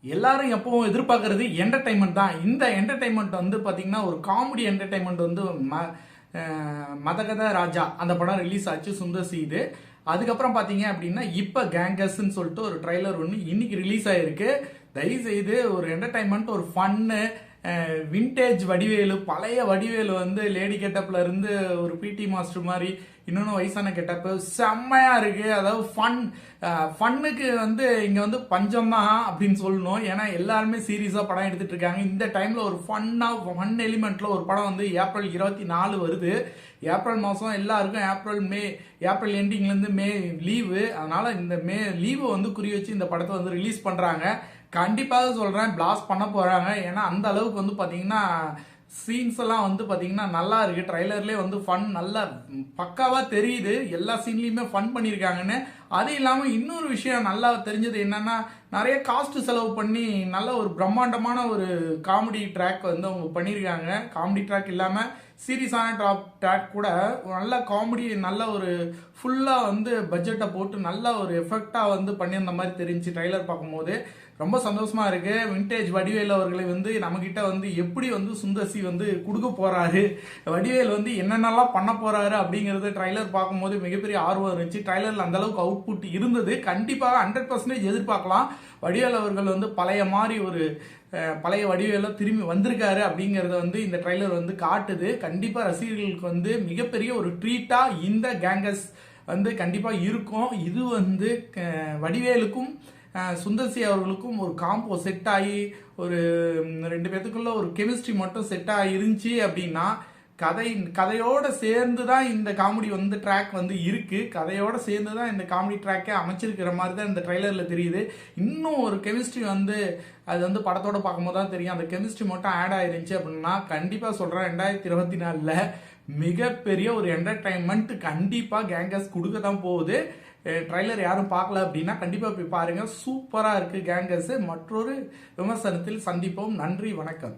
எல்லாரும் எப்பவும் எதிர்பார்க்கறது என்டர்டைன்மெண்ட் தான். இந்த என்டர்டைன்மெண்ட் வந்து பாத்தீங்கன்னா ஒரு காமெடி என்டர்டைன்மெண்ட் வந்து மதகத ராஜா அந்த படம் ரிலீஸ் ஆச்சு சுந்தர் சி இது. அதுக்கப்புறம் பாத்தீங்க அப்படின்னா இப்ப கேங்கஸ்ன்னு சொல்லிட்டு ஒரு ட்ரைலர் ஒன்று இன்னைக்கு ரிலீஸ் ஆயிருக்கு. தயவு செய்து ஒரு என்டர்டைன்மெண்ட் ஒரு ஃபன்னு விண்டேஜ் வடிவேலு பழைய வடிவேலு வந்து லேடி கெட்டப்ல இருந்து ஒரு பிடி மாஸ்டர் மாதிரி இன்னொன்று வயசான கெட்டப்பு செம்மையா இருக்கு. அதாவது ஃபன்னுக்கு வந்து இங்க வந்து பஞ்சம் தான் அப்படின்னு சொல்லணும். ஏன்னா எல்லாருமே சீரியஸா படம் எடுத்துட்டு இருக்காங்க. இந்த டைம்ல ஒரு ஃபன் எலிமெண்ட்ல ஒரு படம் வந்து ஏப்ரல் 24 வருது. ஏப்ரல் மாதம் எல்லாருக்கும் ஏப்ரல் எண்டிங்லேருந்து மே லீவு. அதனால இந்த மே லீவு வந்து குறி வச்சு இந்த படத்தை வந்து ரிலீஸ் பண்ணுறாங்க. கண்டிப்பாக சொல்கிறேன் பிளாஸ்ட் பண்ண போகிறாங்க. ஏன்னா அந்த அளவுக்கு வந்து பார்த்தீங்கன்னா சீன்ஸ் எல்லாம் வந்து பார்த்தீங்கன்னா நல்லா இருக்கு. ட்ரைலர்லேயே வந்து ஃபன் நல்லா பக்காவாக தெரியுது. எல்லா சீன்லேயுமே ஃபன் பண்ணியிருக்காங்கன்னு. அது இல்லாமல் இன்னொரு விஷயம் நல்லா தெரிஞ்சது என்னன்னா நிறைய காஸ்ட் செலவு பண்ணி நல்ல ஒரு பிரம்மாண்டமான ஒரு காமெடி ட்ராக் வந்து அவங்க பண்ணியிருக்காங்க. காமெடி ட்ராக் இல்லாமல் சீரியஸான ட்ராக் கூட நல்ல காமெடி நல்ல ஒரு ஃபுல்லாக வந்து பட்ஜெட்டை போட்டு நல்ல ஒரு எஃபெக்டாக வந்து பண்ணியிருந்த மாதிரி தெரிஞ்சு ட்ரைலர் பார்க்கும்போது ரொம்ப சந்தோஷமா இருக்கு. விண்டேஜ் வடிவேல் அவர்களை வந்து நம்மகிட்ட வந்து எப்படி வந்து சுந்தர்சி வந்து கொடுக்க போறாரு, வடிவேல் வந்து என்னென்னலாம் பண்ண போறாரு அப்படிங்கறது ட்ரைலர் பார்க்கும்போது மிகப்பெரிய ஆர்வம் இருந்துச்சு. ட்ரைலர்ல அந்த அளவுக்கு அவுட்புட் இருந்தது. கண்டிப்பாக 100% எதிர்பார்க்கலாம். வடிவேல் அவர்கள் வந்து பழைய மாதிரி ஒரு பழைய வடிவேல திரும்பி வந்திருக்காரு அப்படிங்கறத வந்து இந்த ட்ரைலர் வந்து காட்டுது. கண்டிப்பா ரசிகர்களுக்கு வந்து மிகப்பெரிய ஒரு ட்ரீட்டா இந்த கேங்கஸ் வந்து கண்டிப்பா இருக்கும். இது வந்து வடிவேலுக்கும் சுந்தர்சி அவர்களுக்கும் ஒரு காம்போ செட் ஆகி ஒரு ரெண்டு பேத்துக்குள்ள ஒரு கெமிஸ்ட்ரி மட்டும் செட் ஆகி இருந்துச்சு அப்படின்னா கதையோட சேர்ந்து தான் இந்த காமெடி வந்து ட்ராக் வந்து இருக்கு. கதையோட சேர்ந்து தான் இந்த காமெடி ட்ராக்கே அமைச்சிருக்கிற மாதிரி தான் இந்த ட்ரைலர்ல தெரியுது. இன்னும் ஒரு கெமிஸ்ட்ரி வந்து அது வந்து படத்தோட பார்க்கும்போது தான் தெரியும். அந்த கெமிஸ்ட்ரி மட்டும் ஆட் ஆயிருந்துச்சு அப்படின்னா கண்டிப்பா சொல்றேன் 2024 மிகப்பெரிய ஒரு என்டர்டைன்மெண்ட் கண்டிப்பா கேங்கஸ் கொடுக்க தான் போகுது. ட்ரைலர் யாரும் பார்க்கல அப்படின்னா கண்டிப்பா போய் பாருங்க. சூப்பரா இருக்கு கேங்கஸ். மற்றொரு விமர்சனத்தில் சந்திப்போம். நன்றி, வணக்கம்.